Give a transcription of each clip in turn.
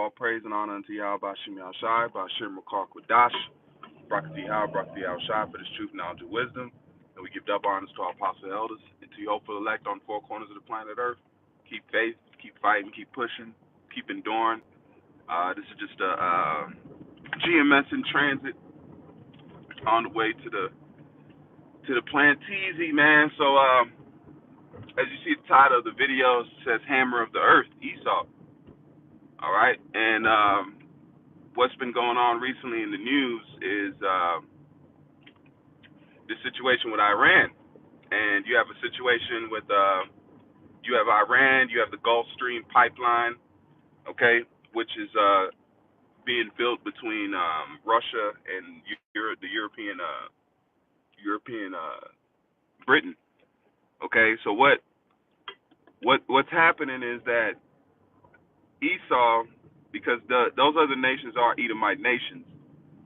All praise and honor unto Yahweh Bashim Yahshai, Bashir Makar Kwadash, Brakati Yahweh, Brakati Yahshai for this truth, knowledge, and wisdom. And we give double honors to our apostle elders and to your hopeful elect on the four corners of the planet Earth. Keep faith, keep fighting, keep pushing, keep enduring. This is just a GMS in transit on the way to the plant TZ, man. So as you see the title of the video, it says Hammer of the Earth, Esau. All right, and what's been going on recently in the news is the situation with Iran, and you have a situation with you have Iran, you have the Gulf Stream pipeline, okay, which is being built between Russia and the European Britain. Okay, so what's happening is that Esau, because those other nations are Edomite nations.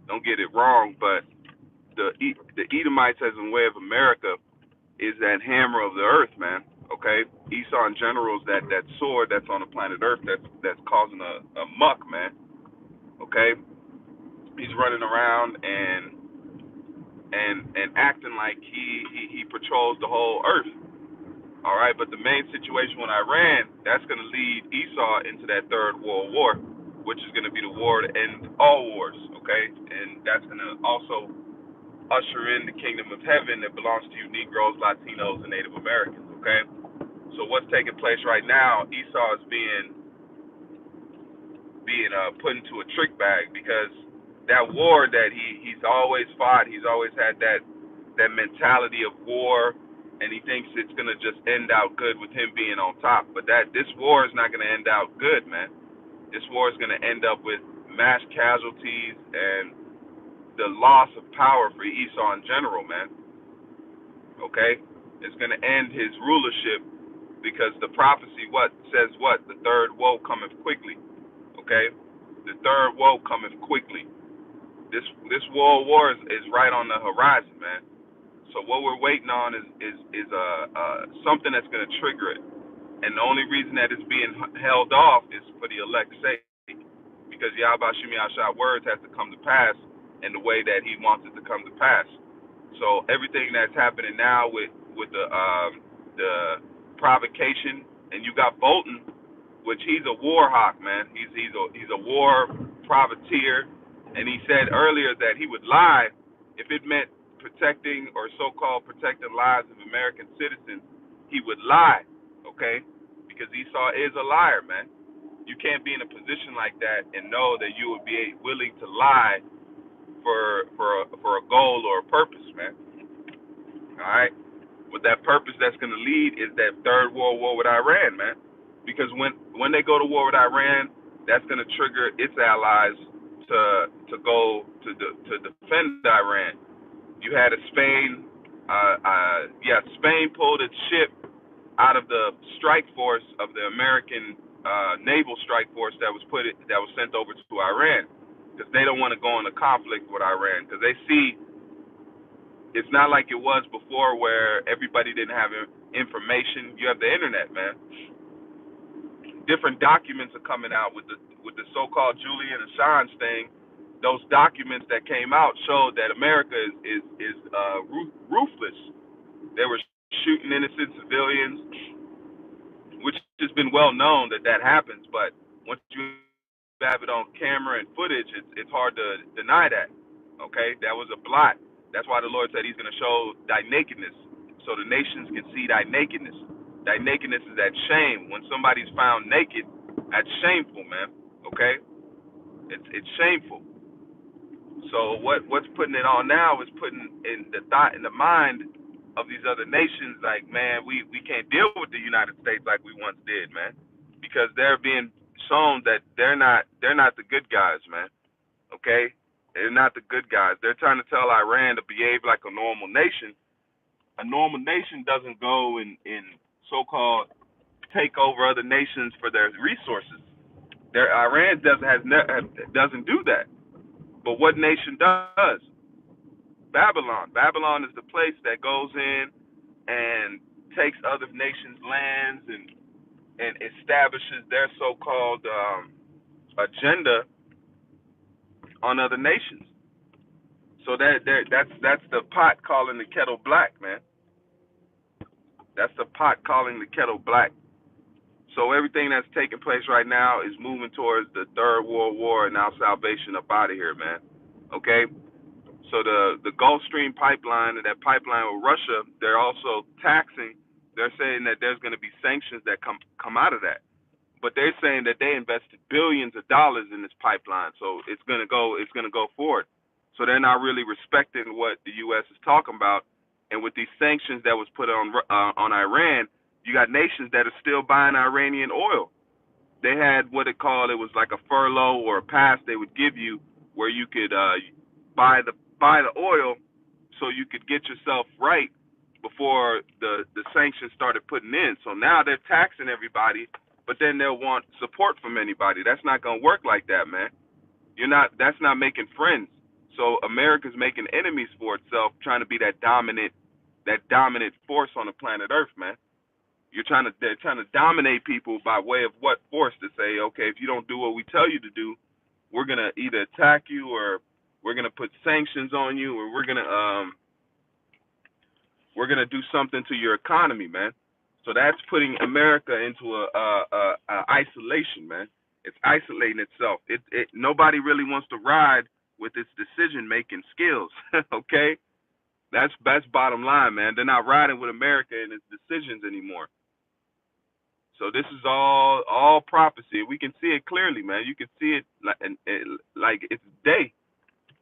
Don't get it wrong, but the Edomites, as in way of America, is that hammer of the earth, man. Okay, Esau in general is that sword that's on the planet Earth that's causing a muck, man. Okay, he's running around and acting like he patrols the whole earth. All right, but the main situation with Iran, that's going to lead Esau into that third world war, which is going to be the war to end all wars, okay? And that's going to also usher in the kingdom of heaven that belongs to you Negroes, Latinos, and Native Americans, okay? So what's taking place right now, Esau is being put into a trick bag because that war that he's always fought, he's always had that mentality of war, and he thinks it's gonna just end out good with him being on top. But this war is not gonna end out good, man. This war is gonna end up with mass casualties and the loss of power for Esau in general, man. Okay? It's gonna end his rulership because the prophecy says the third woe cometh quickly. Okay? The third woe cometh quickly. This world war is right on the horizon, man. So what we're waiting on is something that's going to trigger it, and the only reason that it's being held off is for the elect's sake, because Yahweh Shemi Ashai words has to come to pass in the way that He wants it to come to pass. So everything that's happening now with the provocation, and you got Bolton, which he's a war hawk, man. He's a war privateer, and he said earlier that he would lie if it meant protecting or so-called protecting lives of American citizens. He would lie, okay? Because Esau is a liar, man. You can't be in a position like that and know that you would be willing to lie for a goal or a purpose, man. All right? But that purpose that's going to lead is that third world war with Iran, man. Because when they go to war with Iran, that's going to trigger its allies to go to defend Iran. You had Spain pulled its ship out of the strike force of the American naval strike force that was sent over to Iran, because they don't want to go in a conflict with Iran, because they see it's not like it was before where everybody didn't have information. You have the internet, man. Different documents are coming out with the so-called Julian Assange thing. Those documents that came out showed that America is ruthless. They were shooting innocent civilians, which has been well known that happens. But once you have it on camera and footage, it's hard to deny that. Okay, that was a blot. That's why the Lord said He's going to show thy nakedness, so the nations can see thy nakedness. Thy nakedness is that shame. When somebody's found naked, that's shameful, man. Okay, it's shameful. So what's putting it on now is putting in the thought in the mind of these other nations, like, man, we can't deal with the United States like we once did, man, because they're being shown that they're not the good guys, man. Okay, they're not the good guys. They're trying to tell Iran to behave like a normal nation. A normal nation doesn't go and so-called take over other nations for their resources. Iran doesn't do that. But what nation does? Babylon. Babylon is the place that goes in and takes other nations' lands and establishes their so-called agenda on other nations. So that's the pot calling the kettle black, man. That's the pot calling the kettle black. So everything that's taking place right now is moving towards the Third World War and our salvation up out of here, man. Okay? So the Gulf Stream pipeline and that pipeline with Russia, they're also taxing. They're saying that there's going to be sanctions that come out of that. But they're saying that they invested billions of dollars in this pipeline, so it's going to go forward. So they're not really respecting what the U.S. is talking about. And with these sanctions that was put on Iran, you got nations that are still buying Iranian oil. They had what it was like a furlough or a pass they would give you where you could buy the oil so you could get yourself right before the sanctions started putting in. So now they're taxing everybody, but then they'll want support from anybody. That's not gonna work like that, man. That's not making friends. So America's making enemies for itself, trying to be that dominant force on the planet Earth, man. They're trying to dominate people by way of what force, to say, okay, if you don't do what we tell you to do, we're gonna either attack you, or we're gonna put sanctions on you, or we're gonna do something to your economy, man. So that's putting America into a isolation, man. It's isolating itself. Nobody really wants to ride with its decision making skills. Okay, that's bottom line, man. They're not riding with America and its decisions anymore. So this is all prophecy. We can see it clearly, man. You can see it like it's day.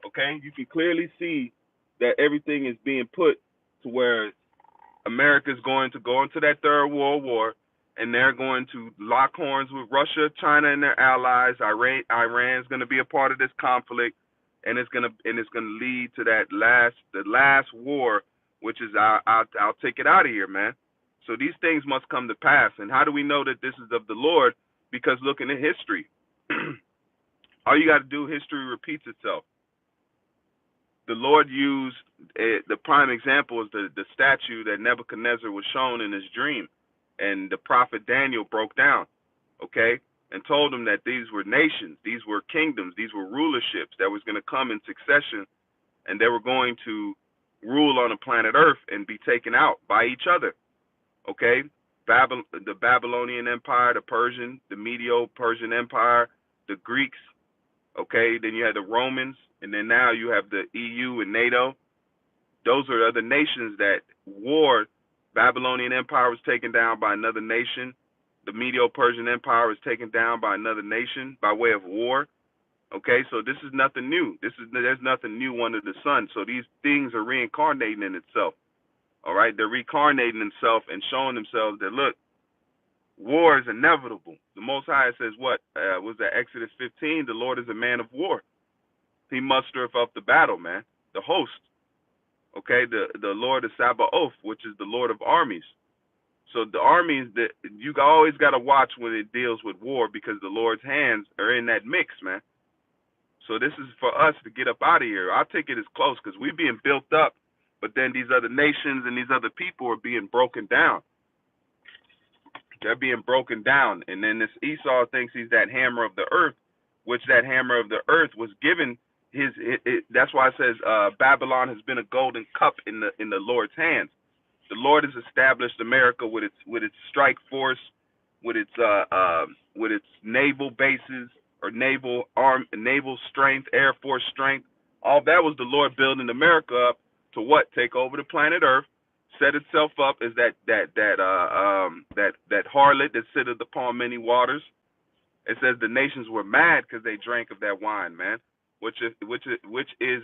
Okay, you can clearly see that everything is being put to where America's going to go into that Third World War, and they're going to lock horns with Russia, China, and their allies. Iran's going to be a part of this conflict, and it's going to lead to the last war, which is I'll take it out of here, man. So these things must come to pass. And how do we know that this is of the Lord? Because looking at history, all you got to do, history repeats itself. The Lord used the prime example is the statue that Nebuchadnezzar was shown in his dream, and the prophet Daniel broke down, okay, and told him that these were nations, these were kingdoms, these were rulerships that was going to come in succession, and they were going to rule on the planet Earth and be taken out by each other, okay? The Babylonian Empire, the Medo-Persian Empire, the Greeks, okay? Then you had the Romans, and then now you have the EU and NATO. Those are other nations that warred. Babylonian Empire was taken down by another nation. The Medo-Persian Empire was taken down by another nation by way of war. Okay, so this is nothing new. There's nothing new under the sun. So these things are reincarnating in itself. All right, they're reincarnating themselves and showing themselves that, look, war is inevitable. The Most High says what? Was that Exodus 15? The Lord is a man of war. He mustereth up the battle, man, the host. Okay, the Lord is Sabaoth, which is the Lord of armies. So the armies, that you always got to watch when it deals with war, because the Lord's hands are in that mix, man. So this is for us to get up out of here. Our ticket is close because we're being built up, but then these other nations and these other people are being broken down. They're being broken down. And then this Esau thinks he's that hammer of the earth, which that hammer of the earth was given that's why it says Babylon has been a golden cup in the Lord's hands. The Lord has established America with its strike force, with its naval bases, or naval strength, Air Force strength. All that was the Lord building America up to what? Take over the planet Earth, set itself up as that harlot that sitteth upon many waters. It says the nations were mad because they drank of that wine, man. Which is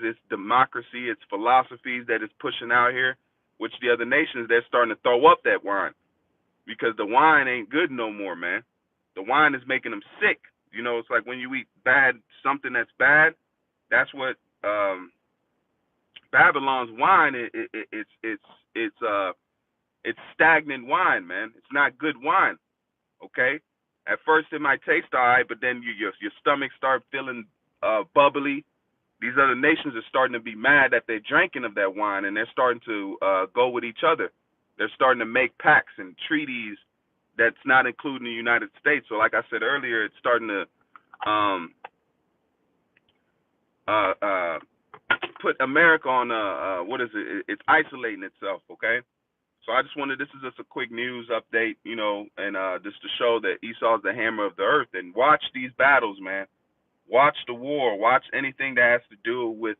its democracy, its philosophies that it's pushing out here, which the other nations, they're starting to throw up that wine, because the wine ain't good no more, man. The wine is making them sick. You know, it's like when you eat something that's bad. That's what Babylon's wine. It's stagnant wine, man. It's not good wine. Okay, at first it might taste all right, but then your stomach start feeling bubbly. These other nations are starting to be mad that they're drinking of that wine, and they're starting to go with each other. They're starting to make pacts and treaties that's not including the United States. So like I said earlier, it's starting to um, uh, uh, put America on what is it? It's isolating itself. Okay. So I just wanted, this is just a quick news update, you know, and just to show that Esau's the hammer of the earth. And watch these battles, man. Watch the war. Watch anything that has to do with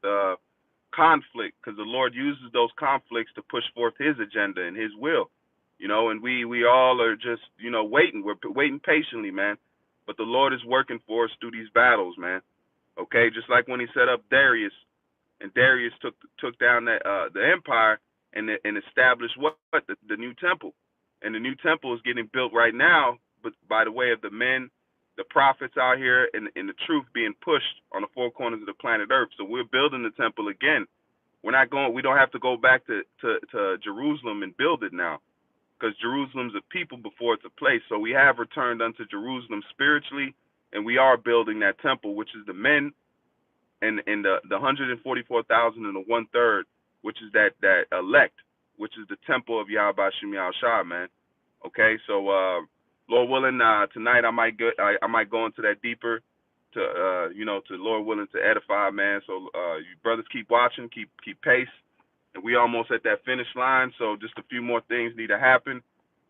conflict, because the Lord uses those conflicts to push forth His agenda and His will, you know. And we all are just, you know, waiting. We're waiting patiently, man. But the Lord is working for us through these battles, man. Okay, just like when He set up Darius, and Darius took down the empire and established the new temple, and the new temple is getting built right now, but by the way of the men, the prophets out here, and the truth being pushed on the four corners of the planet Earth. So we're building the temple again. We're not going. We don't have to go back to Jerusalem and build it now, because Jerusalem's a people before it's a place. So we have returned unto Jerusalem spiritually, and we are building that temple, which is the men and the 144,000 and the 1/3, which is that elect, which is the temple of Yahweh Shem Yahushua, man. Okay, so Lord willing, tonight I might go into that deeper, to you know, to Lord willing to edify, man. So you brothers keep watching, keep pace, and we almost at that finish line. So just a few more things need to happen,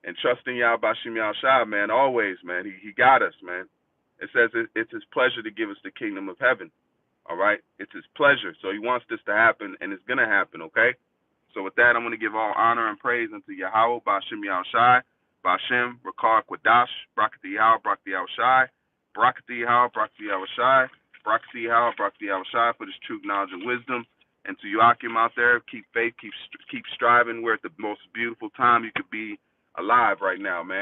and trusting Yahweh Shem Yahushua, man, always, man. He got us, man. It says it's His pleasure to give us the kingdom of heaven. All right? It's His pleasure. So He wants this to happen, and it's going to happen, okay? So with that, I'm going to give all honor and praise unto Yahweh, Ba'ashem Yahushai, Ba'ashem, Rakar, Kwadash, Brakati Yahweh, Brakati Yahushai, Brakati Yahweh, Brakati Yahushai, Brakati Yahweh, Brakati Yahushai, for this truth, knowledge, and wisdom. And to Joachim out there, keep faith, keep striving. We're at the most beautiful time you could be alive right now, man.